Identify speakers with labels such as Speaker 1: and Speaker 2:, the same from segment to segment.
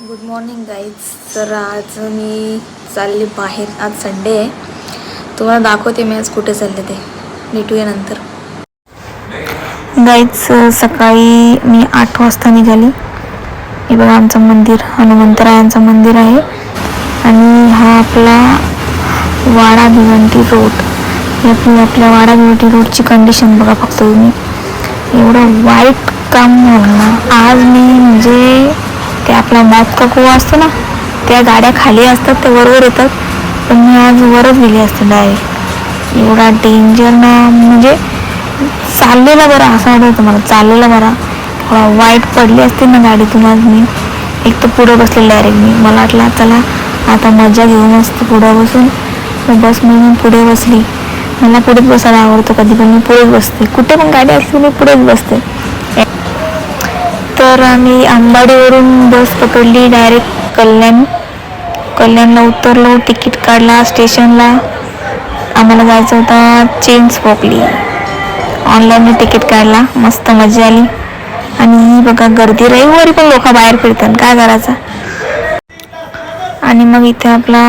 Speaker 1: Good morning guys. तर आज मी चालले बाहेर. आज संडे आहे. तुम्हाला दाखवते मी आज कुठे चालले ते, भेटूया नंतर. गाईज सकाळी मी 8 वाजता निघाली. हे बघा आमचं मंदिर, हनुमंतरायांचं मंदिर आहे. आणि हा आपला वाडा भिवंडी रोड. हे आपल्या वाडा भिवंडी रोडची कंडिशन बघा फक्त तुम्ही. एवढं वाईट काम झालं ना आज. मी म्हणजे ते आपला मॉप का कुवा असतो ना, त्या गाड्या खाली असतात, ते वरवर येतात, पण मी आज वरच गेली असते डायरेक्ट. एवढा डेंजर ना, म्हणजे चाललेला बरा असं वाटतं मला. चाललेला बरा, थोडा वाईट पडली असते ना गाडीतून आज मी. एक तर पुढं बसले डायरेक्ट मी. मला वाटलं चला आता मजा घेऊन असते पुढं बसून. बस मी पुढे बसली. मला पुढेच बसायला आवडतं कधी पण. मी पुढेच बसते, कुठे पण गाडी असली मी पुढेच बसते. तर आम्ही अंबाडीवरून बस पकडली डायरेक्ट कल्याणला उतरलो. तिकीट काढला स्टेशनला. आम्हाला जायचं होता चिंचपोकली. ऑनलाईन तिकीट काढला, मस्त मजा आली. आणि ही बघा गर्दी, रविवारी पण लोक बाहेर फिरतात, काय करायचं. आणि मग इथे आपला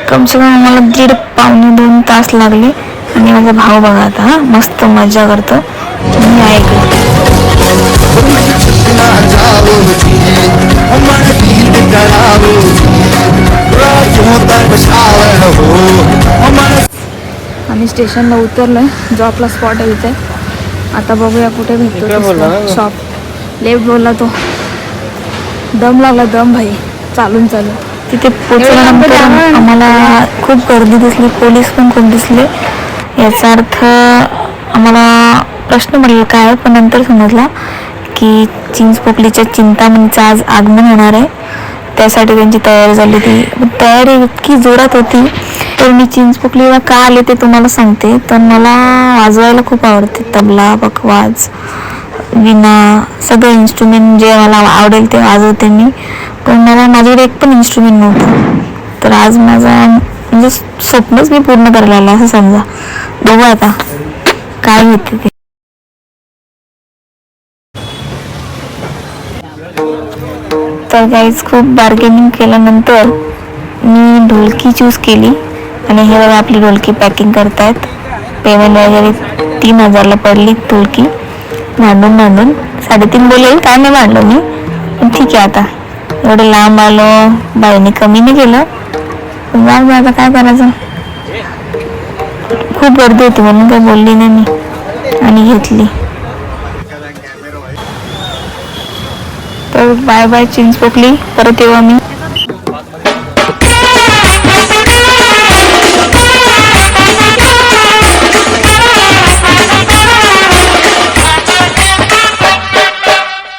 Speaker 1: कमसे कम आम्हाला 1.5-2 तास लागले. आणि माझा भाऊ बघा आता मस्त मजा करतो. मी ऐकलं आम्ही स्टेशनला उतरलोय. जो आपला स्पॉट आहे इथे. आता बघूया कुठे भेटतो शॉप. लेफ्ट बोलला तो. दम लागला, दम भाई, चालून तिथे पोचल्यानंतर आम्हाला खूप गर्दी दिसली. पोलीस पण खूप दिसले. याचा अर्थ आम्हाला प्रश्न पडला काय, पण नंतर समजला की चिंचपोकलीच्या चिंतामणीचं आज आगमन होणार आहे. त्यासाठी त्यांची तयारी झाली. ती तयारी इतकी जोरात होती. तर मी चिंचपोकलीला का आले ते तुम्हाला सांगते. तर मला वाजवायला खूप आवडते. तबला, बकवाज, विणा, सगळे इन्स्ट्रुमेंट जे मला आवडेल ते वाजवते मी. पण मला माझ्याकडे एक पण इन्स्ट्रुमेंट नव्हतं. तर आज माझा म्हणजे स्वप्नच मी पूर्ण करायला आले असं समजा. बघू आता काय होते ते. तर गाईज खूप बार्गेनिंग केल्यानंतर मी ढोलकी चूज केली. आणि हे बघा आपली ढोलकी पॅकिंग करतायत. पेमेंट वगैरे 3,000ला पडली ढोलकी. भांडून 3.5 बोलेल, काय नाही भांडलो मी, पण ठीक आहे. आता एवढं लांब आलो, बाईने कमी नाही केलं, पण जाऊ आता काय करायचं. खूप गर्दी होती म्हणून काही बोलली नाही मी आणि घेतली. तर बाय बाय चिंचपोकली, परत येऊ आम्ही.